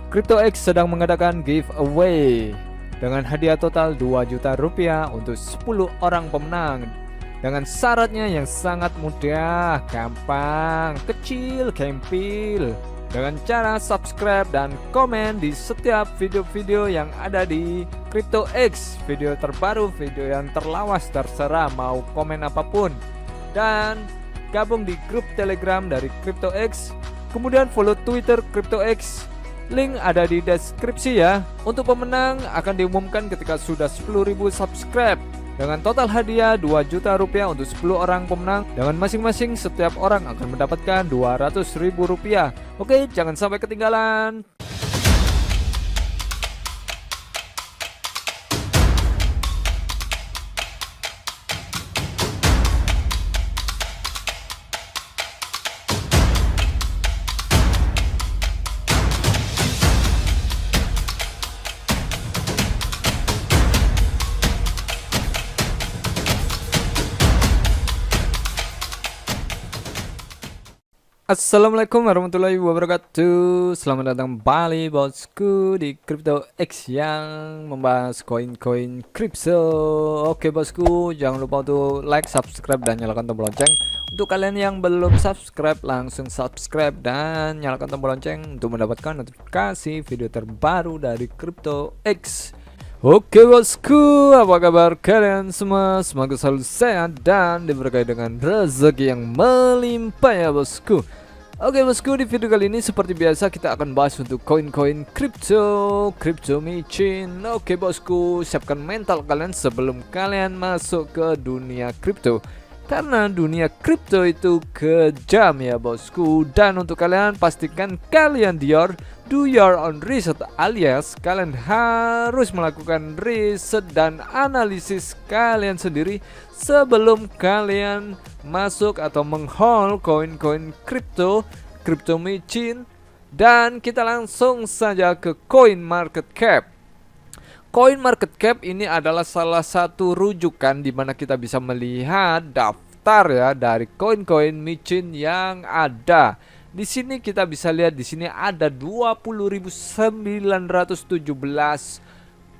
CryptoX sedang mengadakan giveaway dengan hadiah total 2 juta rupiah untuk 10 orang pemenang dengan syaratnya yang sangat mudah, gampang, kecil, gempil, dengan cara subscribe dan komen di setiap video-video yang ada di CryptoX. Video terbaru, video yang terlawas, terserah mau komen apapun, dan gabung di grup Telegram dari CryptoX, kemudian follow Twitter CryptoX. Link ada di deskripsi ya. Untuk pemenang akan diumumkan ketika sudah 10.000 subscribe dengan total hadiah 2 juta rupiah untuk 10 orang pemenang, dengan masing-masing setiap orang akan mendapatkan 200.000 rupiah. Oke, jangan sampai ketinggalan. Assalamualaikum warahmatullahi wabarakatuh. Selamat datang kembali bosku di CryptoX yang membahas koin-koin kripto. Oke bosku, jangan lupa untuk like, subscribe, dan nyalakan tombol lonceng. Untuk kalian yang belum subscribe, langsung subscribe dan nyalakan tombol lonceng untuk mendapatkan notifikasi video terbaru dari CryptoX. Oke bosku, apa kabar kalian semua? Semoga selalu sehat dan diberkahi dengan rezeki yang melimpah ya bosku. Oke bosku, di video kali ini seperti biasa kita akan bahas untuk koin-koin kripto micin. Oke bosku, siapkan mental kalian sebelum kalian masuk ke dunia kripto, karena dunia kripto itu kejam ya bosku. Dan untuk kalian, pastikan kalian do your own research, alias kalian harus melakukan riset dan analisis kalian sendiri sebelum kalian masuk atau menghaul koin-koin kripto micin. Dan kita langsung saja ke CoinMarketCap. CoinMarketCap ini adalah salah satu rujukan di mana kita bisa melihat daftar ya dari koin-koin micin yang ada. Di sini kita bisa lihat, di sini ada 20.917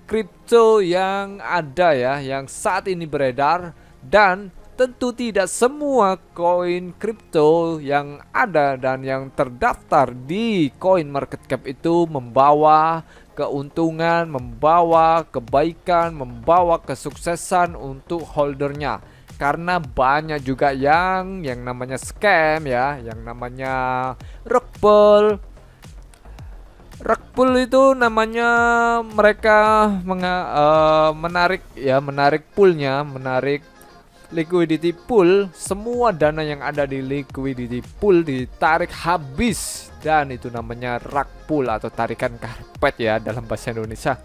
kripto yang ada ya, yang saat ini beredar. Dan tentu tidak semua koin kripto yang ada dan yang terdaftar di CoinMarketCap itu membawa keuntungan, membawa kebaikan, membawa kesuksesan untuk holdernya. Karena banyak juga yang namanya scam ya, yang namanya rug pull itu namanya, mereka menarik poolnya, menarik liquidity pool. Semua dana yang ada di liquidity pool ditarik habis, dan itu namanya rug pull atau tarikan karpet ya dalam bahasa Indonesia.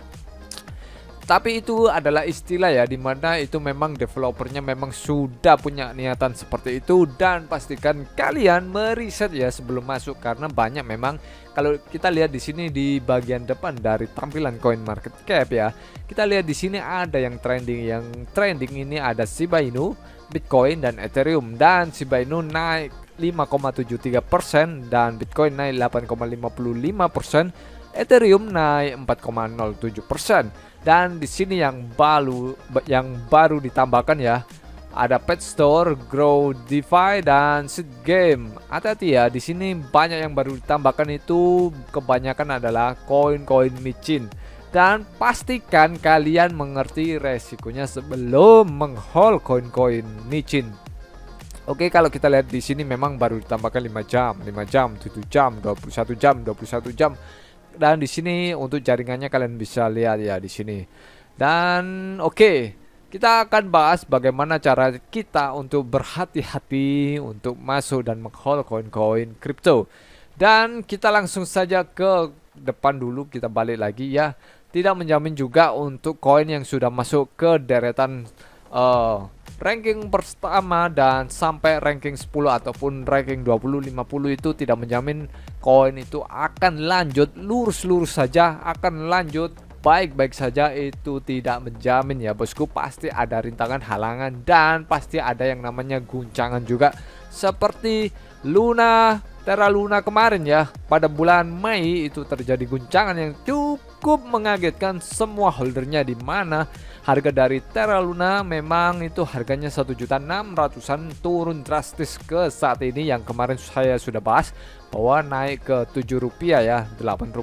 Tapi itu adalah istilah ya, dimana itu memang developernya memang sudah punya niatan seperti itu. Dan pastikan kalian meriset ya sebelum masuk, karena banyak memang. Kalau kita lihat di sini di bagian depan dari tampilan CoinMarketCap ya, kita lihat di sini ada yang trending. Yang trending ini ada Shiba Inu, Bitcoin, dan Ethereum. Dan Shiba Inu naik 5,73% dan Bitcoin naik 8,55%, Ethereum naik 4,07%. Dan di sini yang baru ditambahkan ya, ada Pet Store, Grow DeFi, dan Seed Game. Hati-hati ya, di sini banyak yang baru ditambahkan, itu kebanyakan adalah koin-koin micin. Dan pastikan kalian mengerti resikonya sebelum menghaul koin-koin micin. Oke, kalau kita lihat di sini memang baru ditambahkan 5 jam, 7 jam, 21 jam, 21 jam. Dan di sini untuk jaringannya kalian bisa lihat ya di sini. Dan oke, kita akan bahas bagaimana cara kita untuk berhati-hati untuk masuk dan menghaul koin-koin kripto. Dan kita langsung saja ke depan dulu, kita balik lagi ya. Tidak menjamin juga untuk koin yang sudah masuk ke deretan ranking pertama dan sampai ranking 10 ataupun ranking 20, 50, itu tidak menjamin koin itu akan lanjut lurus-lurus saja, akan lanjut baik-baik saja, itu tidak menjamin ya bosku. Pasti ada rintangan, halangan, dan pasti ada yang namanya guncangan juga, seperti Luna, Terra Luna kemarin ya, pada bulan Mei itu terjadi guncangan yang cukup mengagetkan semua holdernya, di mana harga dari Terra Luna memang itu harganya 1.600.000-an turun drastis ke saat ini, yang kemarin saya sudah bahas bahwa naik ke Rp7 ya, Rp8.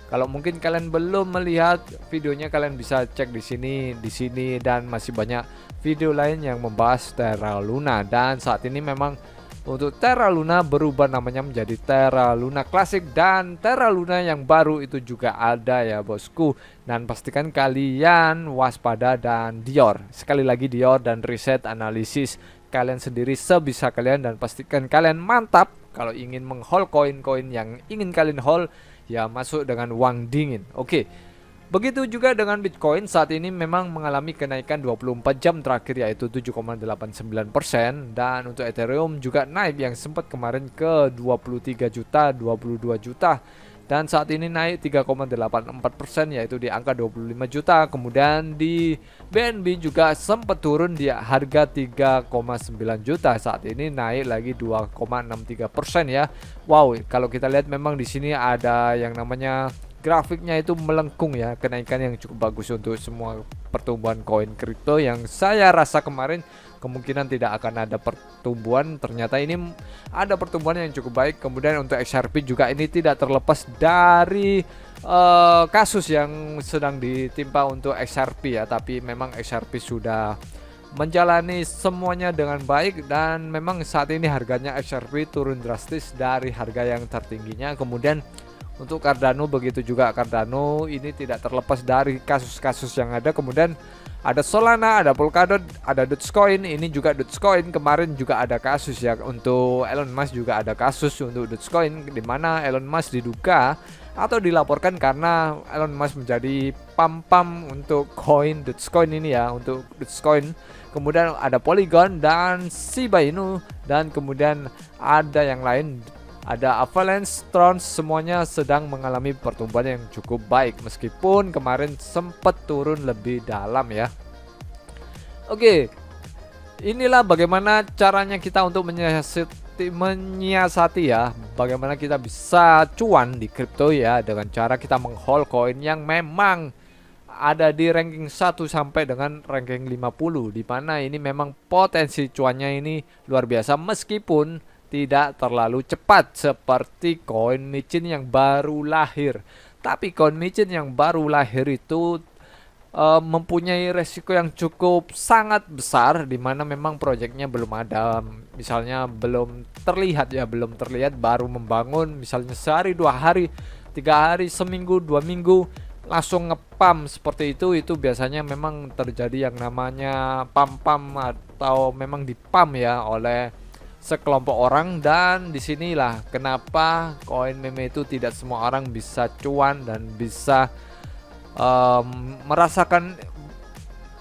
Kalau mungkin kalian belum melihat videonya, kalian bisa cek di sini dan masih banyak video lain yang membahas Terra Luna. Dan saat ini memang untuk Terra Luna berubah namanya menjadi Terra Luna Classic, dan Terra Luna yang baru itu juga ada ya bosku. Dan pastikan kalian waspada dan Dior. Sekali lagi Dior dan riset analisis kalian sendiri sebisa kalian, dan pastikan kalian mantap kalau ingin menghold koin-koin yang ingin kalian hold ya, masuk dengan uang dingin. Oke. Begitu juga dengan Bitcoin, saat ini memang mengalami kenaikan 24 jam terakhir yaitu 7,89%, dan untuk Ethereum juga naik yang sempat kemarin ke 23 juta, 22 juta, dan saat ini naik 3,84% yaitu di angka 25 juta. Kemudian di BNB juga sempat turun di harga 3,9 juta, saat ini naik lagi 2,63% ya. Wow, kalau kita lihat memang di sini ada yang namanya grafiknya itu melengkung ya, kenaikan yang cukup bagus untuk semua pertumbuhan koin kripto yang saya rasa kemarin kemungkinan tidak akan ada pertumbuhan, ternyata ini ada pertumbuhan yang cukup baik. Kemudian untuk XRP juga ini tidak terlepas dari kasus yang sedang ditimpa untuk XRP ya, tapi memang XRP sudah menjalani semuanya dengan baik, dan memang saat ini harganya XRP turun drastis dari harga yang tertingginya. Kemudian untuk Cardano begitu juga, Cardano ini tidak terlepas dari kasus-kasus yang ada. Kemudian ada Solana, ada Polkadot, ada Dogecoin. Ini juga Dogecoin kemarin juga ada kasus ya. Untuk Elon Musk juga ada kasus untuk Dogecoin, di mana Elon Musk diduga atau dilaporkan karena Elon Musk menjadi pam-pam untuk koin Dogecoin ini ya, untuk Dogecoin. Kemudian ada Polygon dan Shiba Inu, dan kemudian ada yang lain, ada Avalanche, Tron, semuanya sedang mengalami pertumbuhan yang cukup baik meskipun kemarin sempat turun lebih dalam ya. Oke, inilah bagaimana caranya kita untuk menyiasati ya, bagaimana kita bisa cuan di kripto ya, dengan cara kita menghold koin yang memang ada di ranking 1 sampai dengan ranking 50, di mana ini memang potensi cuannya ini luar biasa meskipun tidak terlalu cepat seperti koin micin yang baru lahir. Tapi koin micin yang baru lahir itu mempunyai resiko yang cukup sangat besar, di mana memang proyeknya belum ada, misalnya belum terlihat ya, belum terlihat, baru membangun, misalnya sehari, 2 hari, 3 hari, seminggu, 2 minggu langsung ngepam seperti itu biasanya memang terjadi yang namanya pam-pam atau memang dipam ya oleh sekelompok orang. Dan disinilah kenapa koin meme itu tidak semua orang bisa cuan dan bisa merasakan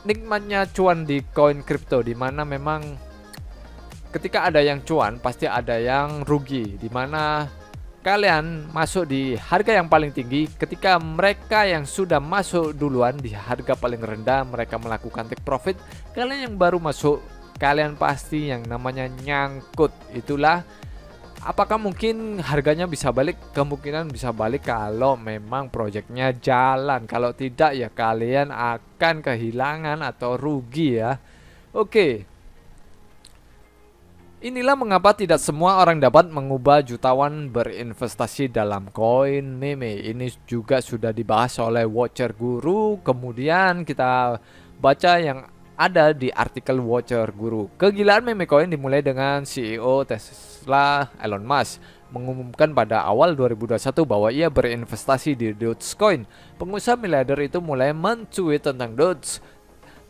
nikmatnya cuan di koin kripto, dimana memang ketika ada yang cuan pasti ada yang rugi, dimana kalian masuk di harga yang paling tinggi, ketika mereka yang sudah masuk duluan di harga paling rendah mereka melakukan take profit, kalian yang baru masuk kalian pasti yang namanya nyangkut. Itulah apakah mungkin harganya bisa balik? Kemungkinan bisa balik kalau memang proyeknya jalan, kalau tidak ya kalian akan kehilangan atau rugi ya. Oke, inilah mengapa tidak semua orang dapat mengubah jutawan berinvestasi dalam koin meme. Ini juga sudah dibahas oleh Watcher Guru. Kemudian kita baca yang ada di artikel Watcher Guru. Kegilaan meme coin dimulai dengan CEO Tesla Elon Musk mengumumkan pada awal 2021 bahwa ia berinvestasi di Dogecoin. Pengusaha miliarder itu mulai mencuit tentang Doge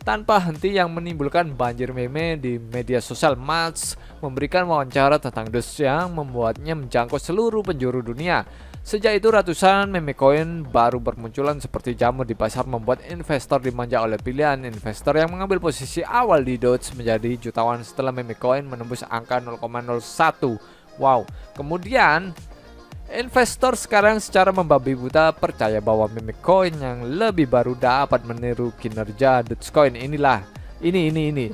tanpa henti yang menimbulkan banjir meme di media sosial. Musk memberikan wawancara tentang Doge yang membuatnya menjangkau seluruh penjuru dunia. Sejak itu ratusan meme coin baru bermunculan seperti jamur di pasar, membuat investor dimanja oleh pilihan investor yang mengambil posisi awal di Doge menjadi jutawan setelah meme coin menembus angka 0,01. Wow. Kemudian investor sekarang secara membabi buta percaya bahwa meme coin yang lebih baru dapat meniru kinerja Dogecoin. Ini.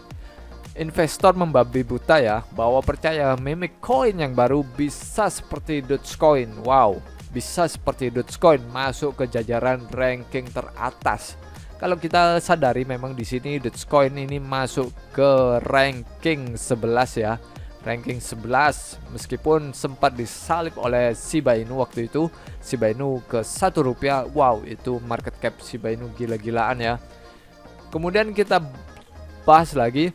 investor membabi buta ya, bahwa percaya meme coin yang baru bisa seperti Dogecoin. Wow, bisa seperti Dogecoin masuk ke jajaran ranking teratas. Kalau kita sadari memang di sini Dogecoin ini masuk ke ranking 11 ya. Ranking 11 meskipun sempat disalip oleh Shiba Inu waktu itu. Shiba Inu ke Rp1. Wow, itu market cap Shiba Inu gila-gilaan ya. Kemudian kita bahas lagi.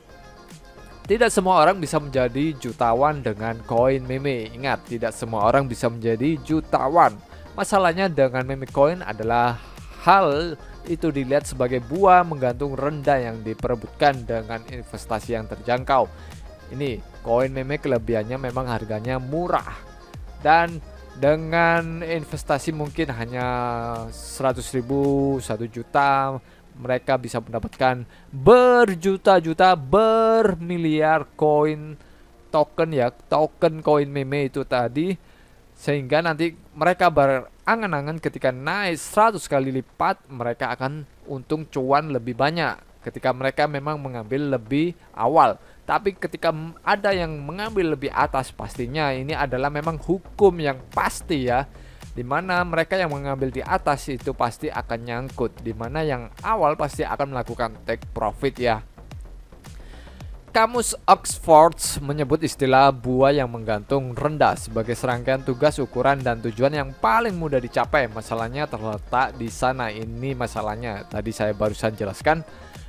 Tidak semua orang bisa menjadi jutawan dengan koin meme. Ingat, tidak semua orang bisa menjadi jutawan. Masalahnya dengan meme coin adalah hal itu dilihat sebagai buah menggantung rendah yang diperebutkan dengan investasi yang terjangkau. Ini koin meme kelebihannya memang harganya murah, dan dengan investasi mungkin hanya 100.000, 1 juta, mereka bisa mendapatkan berjuta-juta, bermiliar koin token ya, token koin meme itu tadi, sehingga nanti mereka berangan-angan ketika naik 100 kali lipat mereka akan untung cuan lebih banyak ketika mereka memang mengambil lebih awal. Tapi ketika ada yang mengambil lebih atas, pastinya ini adalah memang hukum yang pasti ya, dimana mereka yang mengambil di atas itu pasti akan nyangkut, dimana yang awal pasti akan melakukan take profit ya. Kamus Oxford menyebut istilah buah yang menggantung rendah sebagai serangkaian tugas, ukuran, dan tujuan yang paling mudah dicapai. Masalahnya terletak di sana. Ini masalahnya, tadi saya barusan jelaskan.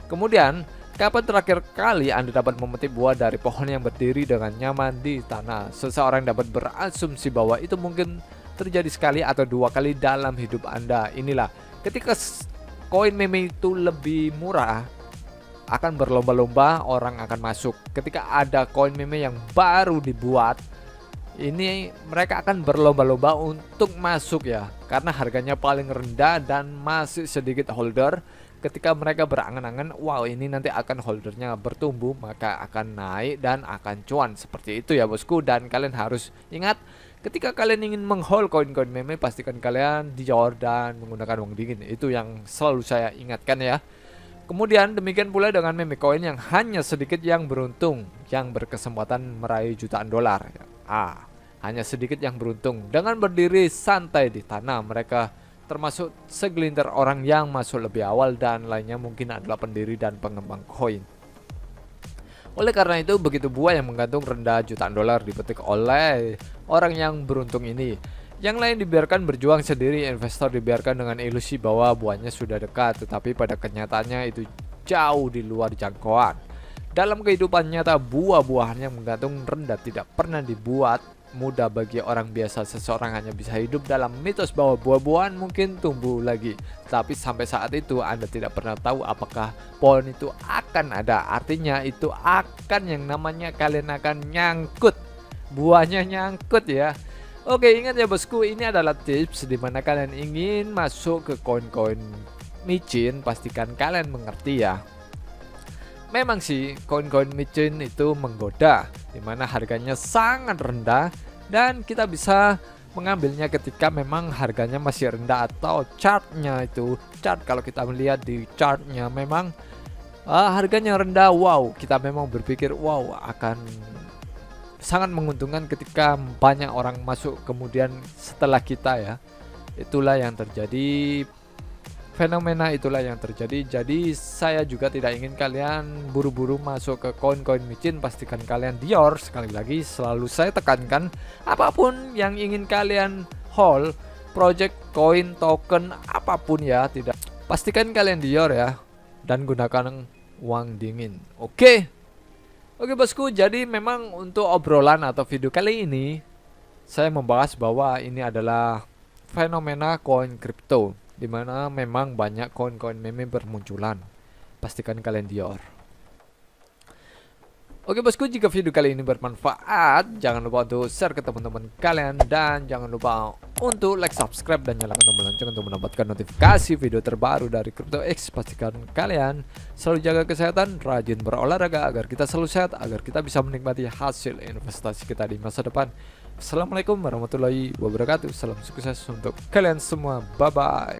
Kemudian, kapan terakhir kali Anda dapat memetik buah dari pohon yang berdiri dengan nyaman di tanah? Seseorang dapat berasumsi bahwa itu mungkin terjadi sekali atau 2 kali dalam hidup Anda. Inilah, ketika koin meme itu lebih murah, akan berlomba-lomba orang akan masuk. Ketika ada koin meme yang baru dibuat, ini mereka akan berlomba-lomba untuk masuk ya, karena harganya paling rendah dan masih sedikit holder. Ketika mereka berangan-angan, wow ini nanti akan holdernya bertumbuh, maka akan naik dan akan cuan. Seperti itu ya bosku. Dan kalian harus ingat, ketika kalian ingin menghold koin-koin meme, pastikan kalian dior dan menggunakan uang dingin. Itu yang selalu saya ingatkan ya. Kemudian demikian pula dengan meme coin yang hanya sedikit yang beruntung, yang berkesempatan meraih jutaan dolar. Hanya sedikit yang beruntung. Dengan berdiri santai di tanah, mereka termasuk segelintir orang yang masuk lebih awal, dan lainnya mungkin adalah pendiri dan pengembang koin. Oleh karena itu, begitu buah yang menggantung rendah jutaan dolar dipetik oleh orang yang beruntung ini, yang lain dibiarkan berjuang sendiri. Investor dibiarkan dengan ilusi bahwa buahnya sudah dekat, tetapi pada kenyataannya itu jauh di luar jangkauan. Dalam kehidupan nyata, buah-buahan yang menggantung rendah tidak pernah dibuat mudah bagi orang biasa. Seseorang hanya bisa hidup dalam mitos bahwa buah-buahan mungkin tumbuh lagi, tapi sampai saat itu Anda tidak pernah tahu apakah pohon itu akan ada. Artinya itu akan, yang namanya kalian akan nyangkut, buahnya nyangkut ya. Oke, ingat ya bosku, ini adalah tips dimana kalian ingin masuk ke koin-koin micin, pastikan kalian mengerti ya. Memang sih koin-koin micin itu menggoda, dimana harganya sangat rendah, dan kita bisa mengambilnya ketika memang harganya masih rendah atau chartnya itu, chart kalau kita melihat di chartnya memang harganya rendah. Wow, kita memang berpikir wow akan sangat menguntungkan ketika banyak orang masuk kemudian setelah kita ya. Itulah yang terjadi, fenomena itulah yang terjadi. Jadi saya juga tidak ingin kalian buru-buru masuk ke koin-koin micin. Pastikan kalian dior. Sekali lagi selalu saya tekankan, apapun yang ingin kalian hold, project, koin, token, apapun ya, tidak, pastikan kalian dior ya, dan gunakan uang dingin. Oke bosku, jadi memang untuk obrolan atau video kali ini saya membahas bahwa ini adalah fenomena koin kripto, dimana memang banyak koin-koin meme bermunculan. Pastikan kalian dior. Oke bosku, jika video kali ini bermanfaat, jangan lupa untuk share ke teman-teman kalian, dan jangan lupa untuk like, subscribe, dan nyalakan tombol lonceng untuk mendapatkan notifikasi video terbaru dari CryptoX. Pastikan kalian selalu jaga kesehatan, rajin berolahraga agar kita selalu sehat, agar kita bisa menikmati hasil investasi kita di masa depan. Assalamualaikum warahmatullahi wabarakatuh. Salam sukses untuk kalian semua. Bye bye.